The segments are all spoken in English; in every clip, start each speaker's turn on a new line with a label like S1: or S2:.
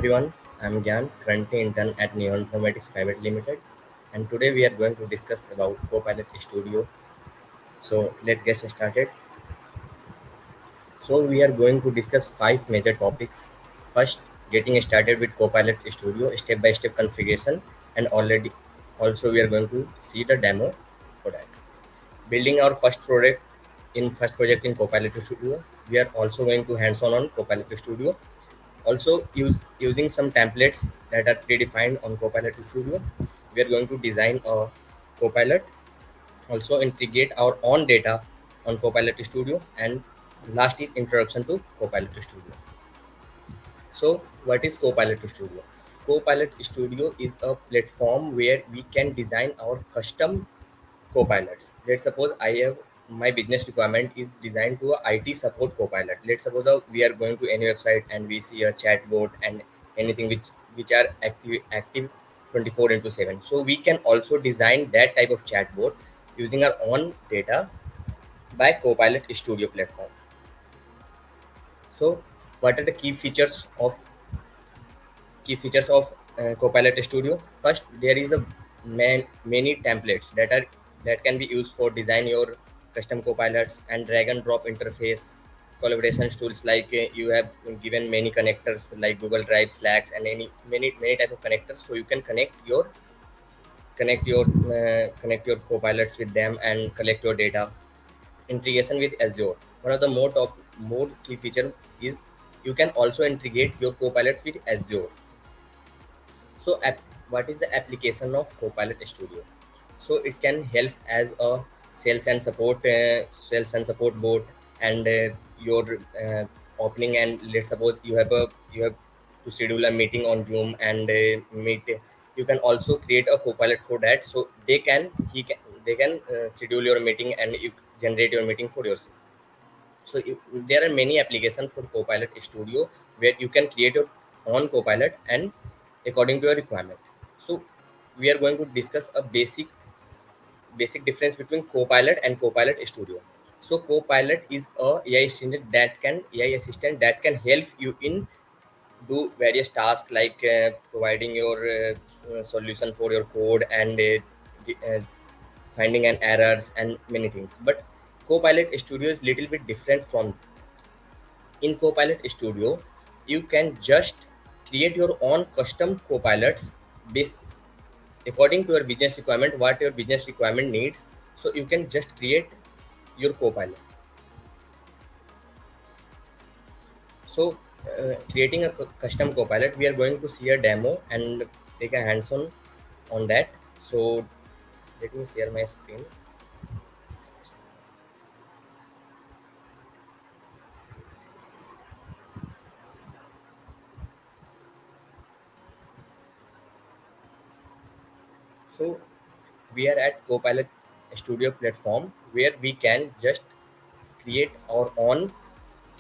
S1: everyone, I'm Gyan, currently intern at Neo Informatics Private Limited, and today we are going to discuss about Copilot Studio. So let's get started. So we are going to discuss five major topics. First, getting started with Copilot Studio, step-by-step configuration, and also we are going to see the demo for that. Building our first project in Copilot Studio. We are also going to hands-on Copilot Studio. Also using some templates that are predefined on Copilot Studio. We are going to design a Copilot, also integrate our own data on Copilot Studio, and last is introduction to Copilot Studio. So what is Copilot Studio? Copilot Studio is a platform where we can design our custom copilots. Let's suppose I have my business requirement is designed to a IT support copilot. Let's suppose we are going to any website and we see a chatbot and anything which are active 24 into 7. So we can also design that type of chatbot using our own data by Copilot Studio platform. So what are the key features of Copilot Studio? First, there is many templates that can be used for design your custom copilots and drag and drop interface collaboration tools like you have given many connectors like Google Drive, Slacks, and many type of connectors. So you can connect your copilots with them and collect your data. Integration with Azure. One of the more key feature is you can also integrate your copilot with Azure. So, what is the application of Copilot Studio? So it can help as a sales and support bot, and your opening. And let's suppose you have to schedule a meeting on Zoom and meet. You can also create a Copilot for that, so they can schedule your meeting and you generate your meeting for yourself. So there are many applications for Copilot Studio where you can create your own Copilot and according to your requirement. So we are going to discuss a basic difference between Copilot and Copilot Studio. So Copilot is a AI assistant that can help you in do various tasks like providing your solution for your code and finding an errors and many things. But Copilot Studio is little bit different from. In Copilot Studio, you can just create your own custom copilots based according to your business requirement, what your business requirement needs. So you can just create your copilot. So creating a custom copilot, we are going to see a demo and take a hands-on on that. So let me share my screen. So we are at Copilot Studio platform where we can just create our own.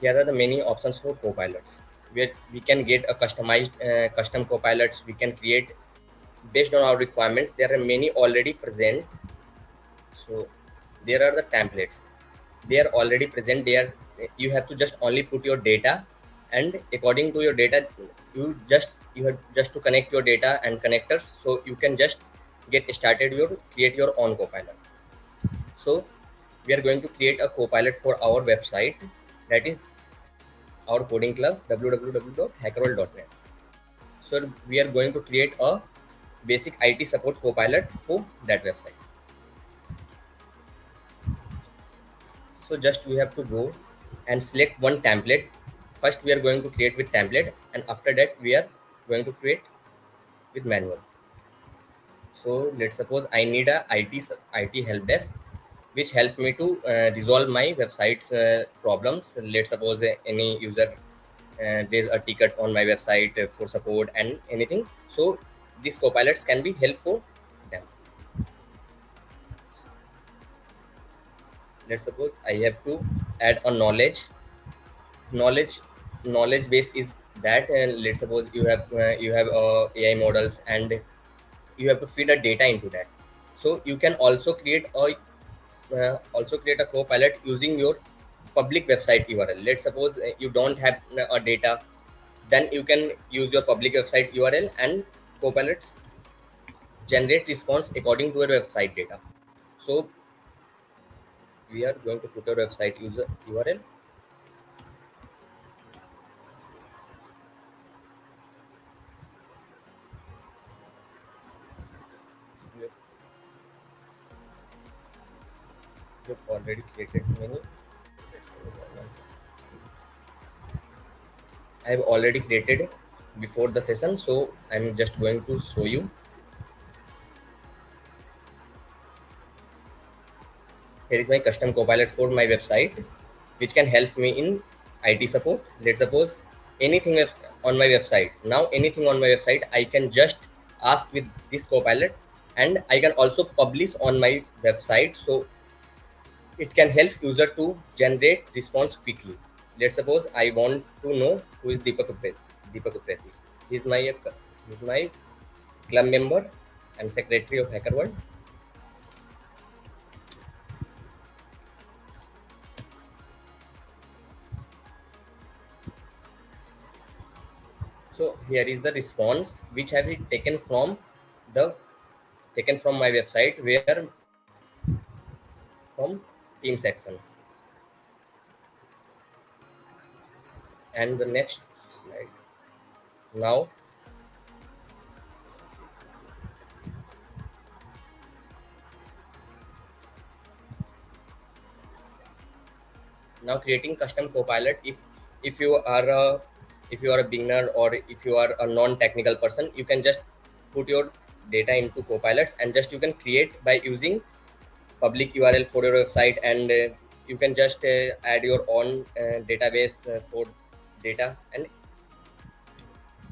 S1: Here are the many options for copilots where we can get a custom copilots we can create based on our requirements. There are many already present. So there are the templates. They are already present there. You have to just only put your data, and according to your data, you have just to connect your data and connectors. So you can just create your own copilot. So we are going to create a copilot for our website, that is our coding club, www.hackerworld.net. So we are going to create a basic IT support copilot for that website. So just we have to go and select one template. First we are going to create with template, and after that we are going to create with manual. So let's suppose I need a IT help desk which helps me to resolve my website's problems. Let's suppose any user there's a ticket on my website for support and anything. So these copilots can be helpful them. Let's suppose I have to add a knowledge knowledge base is that. And let's suppose you have AI models and you have to feed a data into that. So you can also create a copilot using your public website URL. Let's suppose you don't have a data Then you can use your public website URL, and Copilots generate response according to your website data. So we are going to put our website user URL. We have already created many. I have already created before the session, so I'm just going to show you. Here is my custom Copilot for my website, which can help me in IT support. Let's suppose anything on my website. Now, anything on my website, I can just ask with this Copilot, and I can also publish on my website. So it can help user to generate response quickly. Let's suppose I want to know who is Deepak Upreti. Deepak Upreti. He's my club member and secretary of Hacker World. So here is the response which have been the taken from my website, where from team sections. And the next slide. Now creating custom Copilot. If you are a beginner, or if you are a non-technical person, you can just put your data into Copilots, and just you can create by using public URL for your website, and you can just add your own database for data. And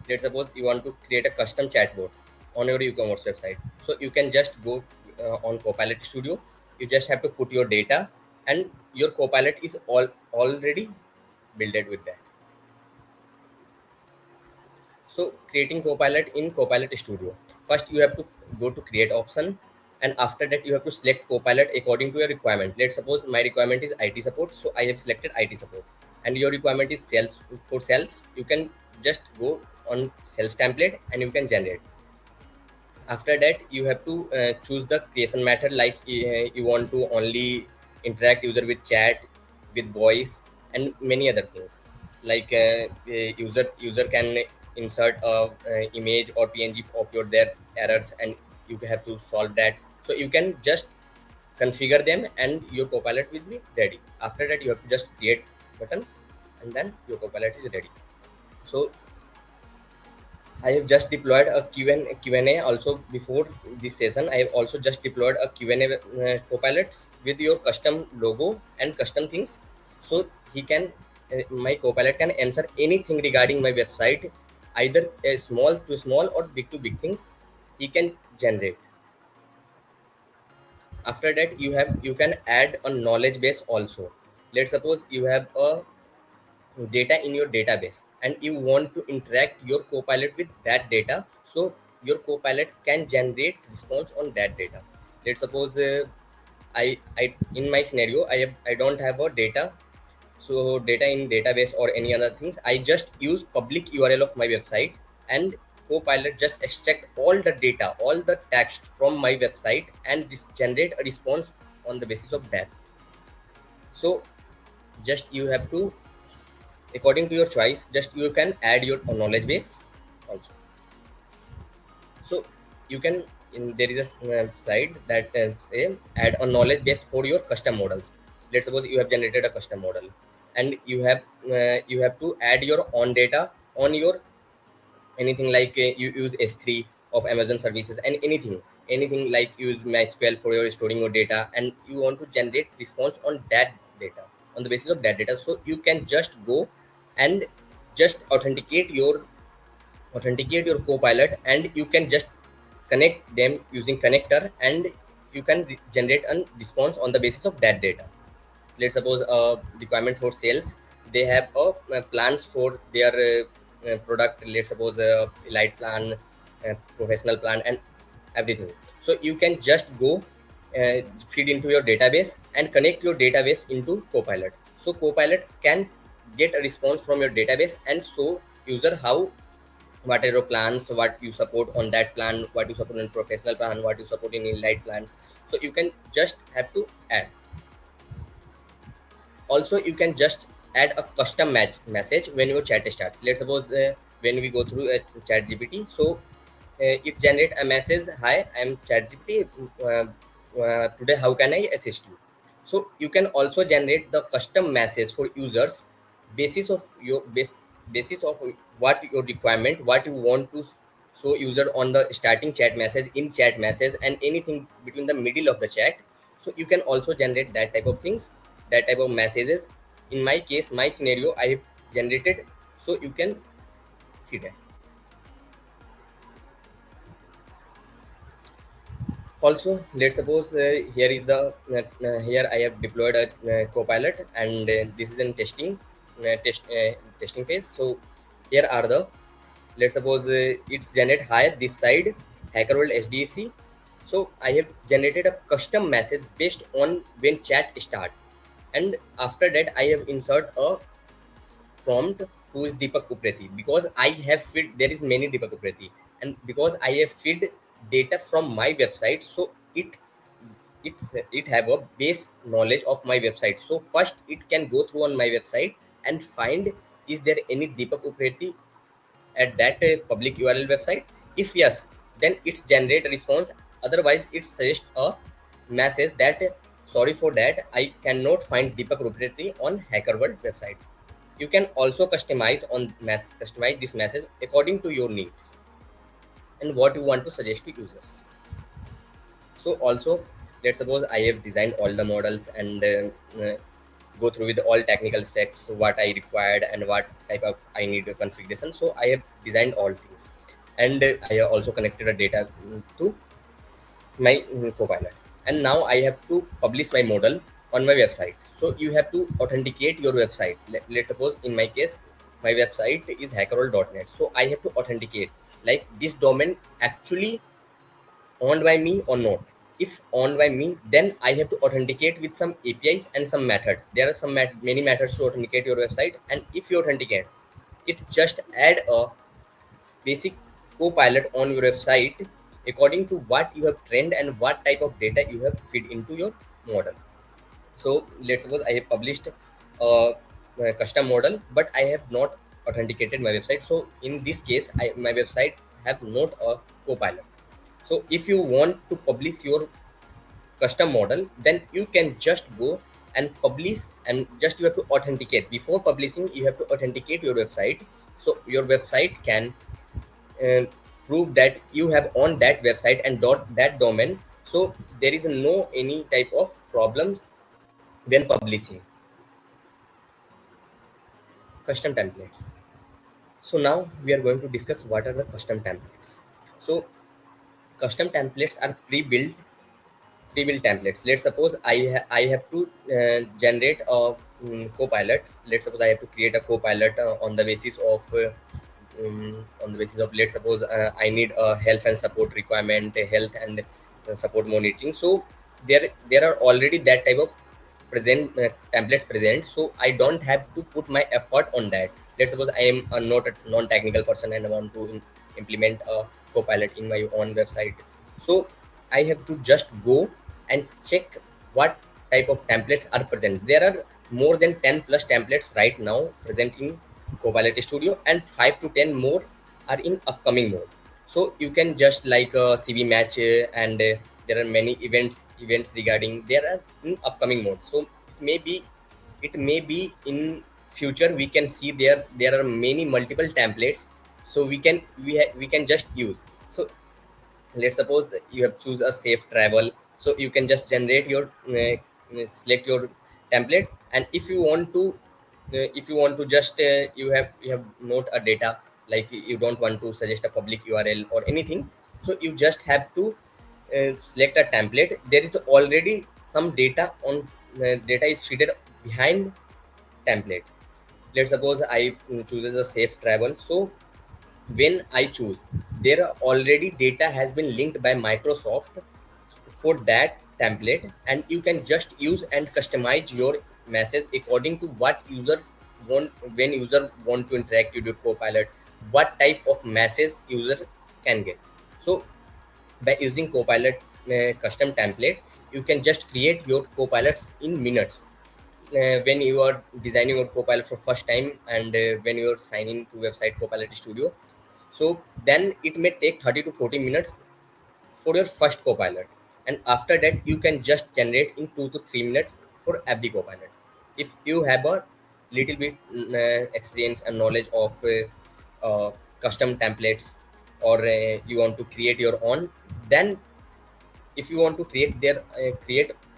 S1: let's suppose you want to create a custom chatbot on your e-commerce website, so you can just go on Copilot Studio. You just have to put your data, and your Copilot is already built with that. So creating Copilot in Copilot Studio, first you have to go to create option, and after that you have to select Copilot according to your requirement. Let's suppose my requirement is IT support, so I have selected IT support, and your requirement is sales. For sales, you can just go on sales template and you can generate. After that you have to choose the creation method, like you want to only interact user with chat, with voice, and many other things. Like user can insert a image or PNG of your their errors, and you have to solve that. So you can just configure them, and your Copilot will be ready. After that you have to just create button, and then your Copilot is ready. So I have just deployed a Q&A also before this session. I have also just deployed a Q&A Copilots with your custom logo and custom things. So my Copilot can answer anything regarding my website, either a small to small or big to big things. He can generate. After that, you can add a knowledge base also. Let's suppose you have a data in your database, and you want to interact your Copilot with that data, so your Copilot can generate response on that data. Let's suppose I in my scenario, I don't have a data, so data in database or any other things. I just use public URL of my website, and Copilot just extract all the data, all the text from my website, and generate a response on the basis of that. So just you have to, according to your choice, just you can add your knowledge base also. So you can, there is a slide that say add a knowledge base for your custom models. Let's suppose you have generated a custom model, and you have to add your own data on your anything, like you use S3 of Amazon services, and anything like use MySQL for your storing your data, and you want to generate response on that data, on the basis of that data. So you can just go and just authenticate your Copilot, and you can just connect them using connector, and you can generate a response on the basis of that data. Let's suppose a requirement for sales, they have plans for their product. Let's suppose a light plan, professional plan, and everything. So you can just go feed into your database and connect your database into Copilot. So Copilot can get a response from your database, and so user how, what are your plans, what you support on that plan, what you support in professional plan, what you support in light plans. So you can just have to add. Also you can just add a custom message when your chat start. Let's suppose when we go through a chat gpt, so it generate a message, hi, I'm chat gpt, today how can I assist you. So you can also generate the custom message for users, basis of your basis of what your requirement, what you want to show user on the starting chat message, in chat message, and anything between the middle of the chat. So you can also generate that type of things, that type of messages. In my case, my scenario, I have generated, so you can see that. Also, let's suppose here is the here I have deployed a Copilot, and this is in testing phase. So here are the, let's suppose it's generate higher this side hacker world SDC. So I have generated a custom message based on when chat start, and after that I have insert a prompt who is Deepak Upreti, because I have feed, there is many Deepak Upreti, and because I have feed data from my website, so it have a base knowledge of my website. So first it can go through on my website and find, is there any Deepak Upreti at that public URL website. If yes, then it's generate a response. Otherwise it suggests a message that sorry for that, I cannot find Deepak Upreti on Hacker World website. You can also customize this message according to your needs and what you want to suggest to users. So also, let's suppose I have designed all the models and go through with all technical specs, what I required and what type of I need a configuration. So I have designed all things, and I have also connected a data to my Copilot. And now I have to publish my model on my website. So you have to authenticate your website. Let's suppose in my case, my website is hackerall.net. So I have to authenticate, like this domain actually owned by me or not. If owned by me, then I have to authenticate with some APIs and some methods. There are some many methods to authenticate your website. And if you authenticate, it just add a basic Copilot on your website according to what you have trained and what type of data you have fed into your model. So let's suppose I have published a custom model, but I have not authenticated my website. So in this case, my website have not a Copilot. So if you want to publish your custom model, then you can just go and publish, and just you have to authenticate. Before publishing, you have to authenticate your website, so your website can uh, prove that you have on that website and that domain. So there is no any type of problems when publishing. Custom templates. So now we are going to discuss what are the custom templates. So custom templates are pre-built templates. Let's suppose I have to generate a copilot. Let's suppose I have to create a copilot on the basis of, let's suppose I need a health and support requirement, a health and support monitoring. So there are already that type of present templates present. So I don't have to put my effort on that. Let's suppose I am not a non-technical person and I want to implement a copilot in my own website. So I have to just go and check what type of templates are present. There are more than 10 plus templates right now present in Copilot Studio, and 5 to 10 more are in upcoming mode. So you can just like CV match, and there are many events regarding there are in upcoming mode. So it may be in future we can see there are many multiple templates. So we can just use. So let's suppose you have choose a safe travel, so you can just generate your select your template. And if you want to just you have not a data, like you don't want to suggest a public URL or anything, so you just have to select a template. There is already some data on data is treated behind template. Let's suppose I chooses a safe travel. So when I choose, there are already data has been linked by Microsoft for that template, and you can just use and customize your message according to what user want when user want to interact with your Copilot, what type of message user can get. So by using Copilot custom template, you can just create your Copilots in minutes. When you are designing your Copilot for first time, and when you are signing to website Copilot Studio, so then it may take 30 to 40 minutes for your first Copilot, and after that you can just generate in 2 to 3 minutes for every Copilot. If you have a little bit experience and knowledge of custom templates, or you want to create your own, then if you want to create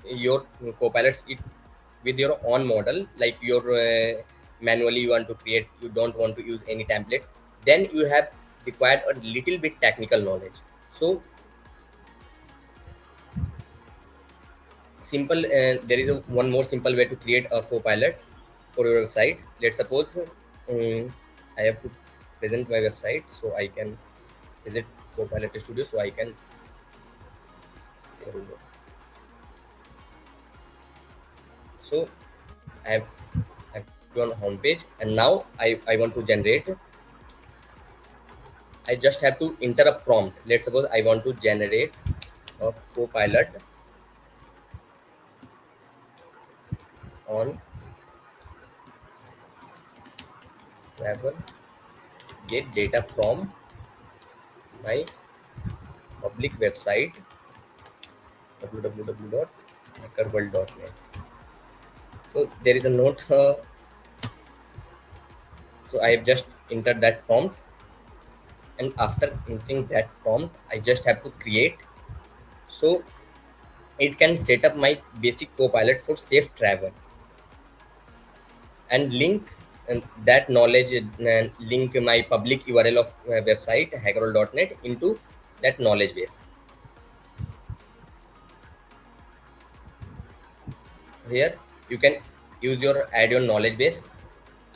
S1: your Copilots it with your own model, like your manually you want to create, you don't want to use any templates, then you have required a little bit technical knowledge. So simple, there is one more simple way to create a Copilot for your website. Let's suppose I have to present my website, so I can visit Copilot Studio, so I can say, so I have to on home page, and now I want to generate. I just have to enter a prompt. Let's suppose I want to generate a Copilot on travel, get data from my public website www.hackerworld.net. So there is a note. So I have just entered that prompt, and after entering that prompt, I just have to create. So it can set up my basic Copilot for safe travel, and link and that knowledge, and link my public URL of website hackerworld.net into that knowledge base. Here you can use your add your knowledge base.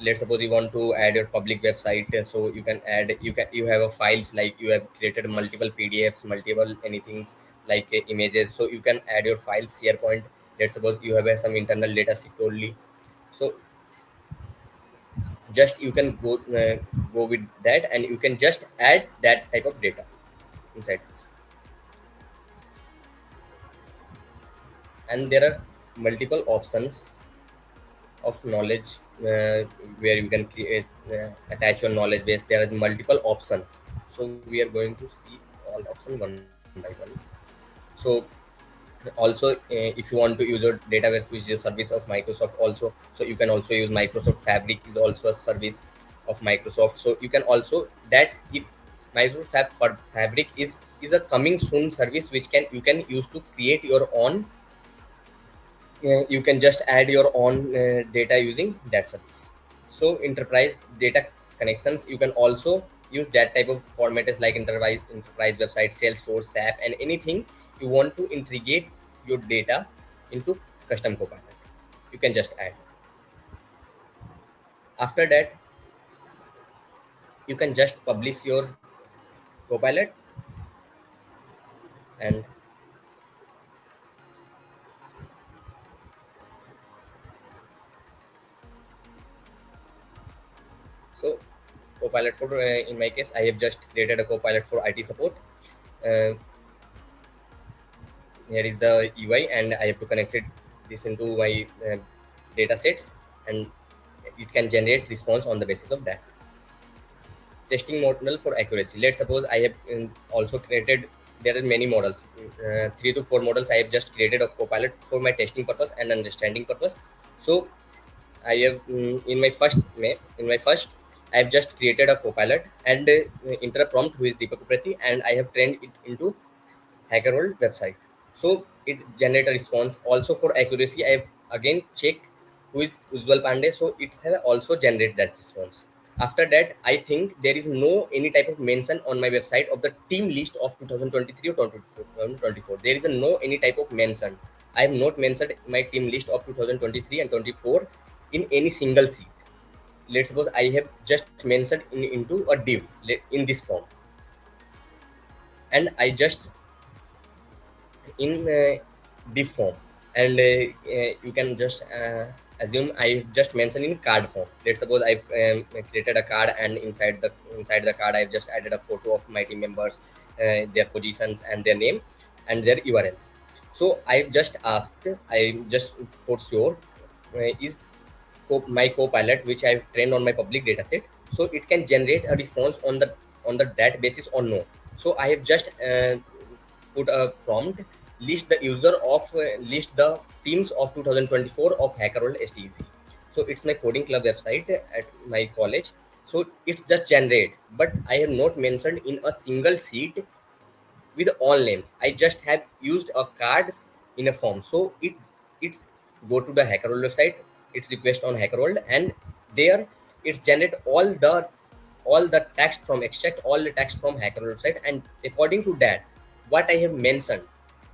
S1: Let's suppose you want to add your public website, so you can add, you have a files, like you have created multiple PDFs, multiple anythings, like images, so you can add your files SharePoint. Let's suppose you have some internal data securely, so just you can go with that, and you can just add that type of data inside this. And there are multiple options of knowledge, where you can create, attach your knowledge base. There are multiple options, so we are going to see all options one by one. So also, if you want to use your database, which is a service of Microsoft also, so you can also use Microsoft Fabric, is also a service of Microsoft, so you can also that it Microsoft Fabric is a coming soon service, which can you can use to create your own, you can just add your own data using that service. So enterprise data connections, you can also use that type of format, is like enterprise website, Salesforce, SAP, and anything you want to integrate your data into custom Copilot, you can just add. After that, you can just publish your Copilot, and so Copilot for, in my case, I have just created a Copilot for IT support. uh, Here is the UI, and I have to connect this into my data sets, and it can generate response on the basis of that. Testing model for accuracy. Let's suppose I have also created, there are many models, 3 to 4 models I have just created of Copilot for my testing purpose and understanding purpose. So I have in my first I have just created a Copilot, and enter a prompt who is Deepak Uprati, and I have trained it into HackerWorld website. So it generate a response. Also for accuracy, I again check who is Ujjwal Pandey. So it has also generate that response. After that, I think there is no any type of mention on my website of the team list of 2023 or 2024. There is a no any type of mention. I have not mentioned my team list of 2023 and 24 in any single sheet. Let's suppose I have just mentioned into a div in this form, and I just in diff form, and you can just assume I just mentioned in card form. Let's suppose I've created a card, and inside the card I've just added a photo of my team members, their positions and their name and their URLs. So I just asked, I just for sure, is my copilot, which I've trained on my public dataset, so it can generate a response on the that basis or no. So I have just put a prompt, list the user of list the teams of 2024 of HackerOrld STEC. So it's my coding club website at my college. So it's just generate, but I have not mentioned in a single sheet with all names. I just have used a cards in a form. So it's go to the HackerOrld website, it's request on HackerOrld, and there it's generate all the text from extract all the text from HackerOrld website, and according to that, what I have mentioned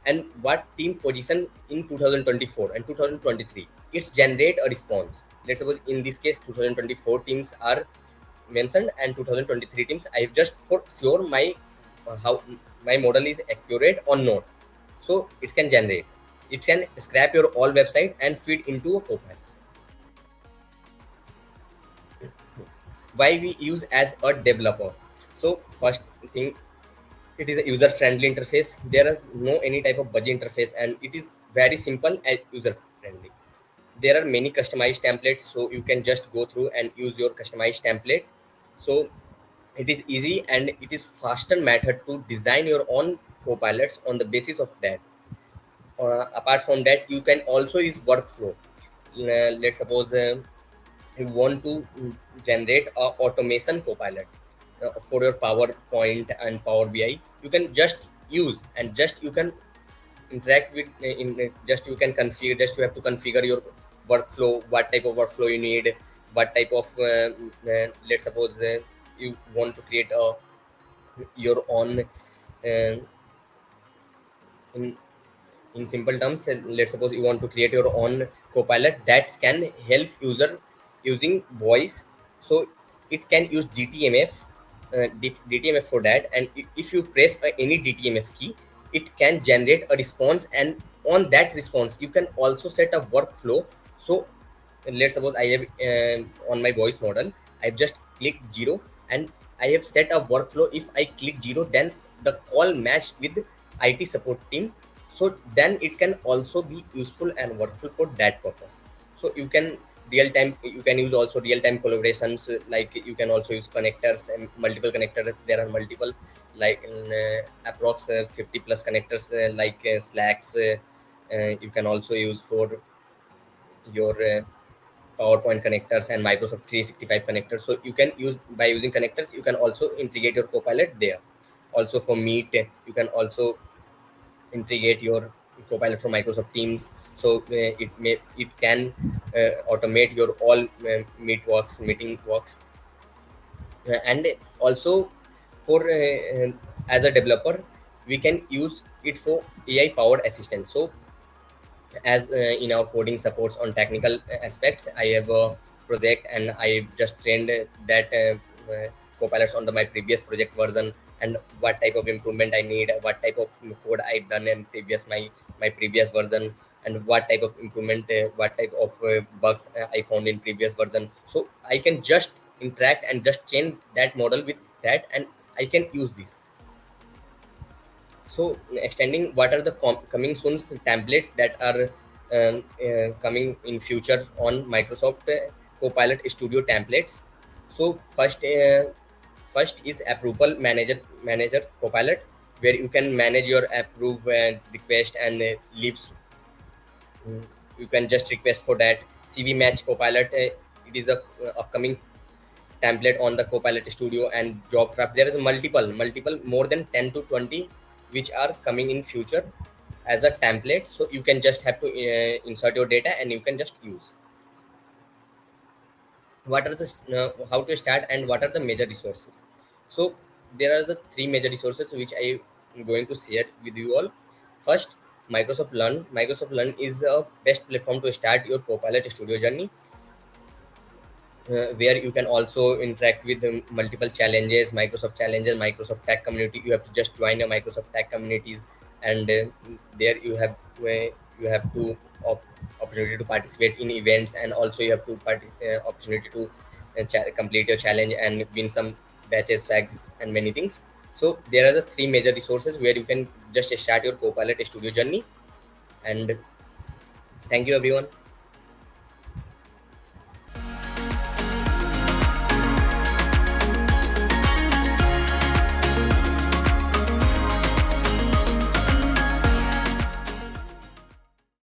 S1: and what team position in 2024 and 2023, it's generate a response. Let's suppose in this case 2024 teams are mentioned and 2023 teams. I have just for sure my how my model is accurate or not. So it can generate, it can scrap your all website and feed into a Copilot. Why we use as a developer? So first thing, it is a user friendly interface. There is no any type of budget interface, and it is very simple and user friendly. There are many customized templates, so you can just go through and use your customized template. So it is easy and it is faster method to design your own copilots on the basis of that. Apart from that, you can also use workflow. Let's suppose you want to generate a automation copilot for your PowerPoint and Power BI. You can just use and just you can interact with just you can configure, just you have to configure your workflow, what type of workflow you need, what type of let's suppose you want to create your own in in simple terms, let's suppose you want to create your own copilot that can help user using voice. So it can use DTMF, DTMF for that, and if you press any DTMF key, it can generate a response, and on that response you can also set a workflow. So let's suppose I have on my voice model, I've just clicked 0, and I have set a workflow. If I click 0, then the call matched with IT support team. So then it can also be useful and workful for that purpose. So you can real time, you can use also real time collaborations, like you can also use connectors and multiple connectors. There are multiple, like approx 50 plus connectors, like slacks, you can also use for your PowerPoint connectors and Microsoft 365 connectors. So you can use, by using connectors, you can also integrate your Copilot there. Also for Meet, you can also integrate your Copilot from Microsoft Teams. So it can automate your all meeting works. And also for as a developer, we can use it for AI powered assistant. So as in our coding supports on technical aspects, I have a project and I just trained that copilots on my previous project version, and what type of improvement I need, what type of code I done in my previous version, and what type of improvement, what type of bugs I found in previous version. So I can just interact and just train that model with that, and I can use this. So extending, what are the coming soon templates that are coming in future on Microsoft Copilot Studio templates? So first is approval manager Copilot, where you can manage your approve request and leaves. You can just request for that. CV match Copilot, it is a upcoming template on the Copilot Studio. And job craft, there is multiple more than 10 to 20 which are coming in future as a template. So you can just have to insert your data and you can just use. What are the how to start and what are the major resources? So there are the three major resources which I am going to share with you all. First, Microsoft Learn is a best platform to start your Copilot Studio journey, where you can also interact with multiple challenges, Microsoft challenges, Microsoft tech community. You have to just join a Microsoft tech communities, and there you have to op- opportunity to participate in events, and also you have to opportunity to complete your challenge and win some batches, facts, and many things. So there are the three major resources where you can just start your Copilot Studio journey. And thank you, everyone.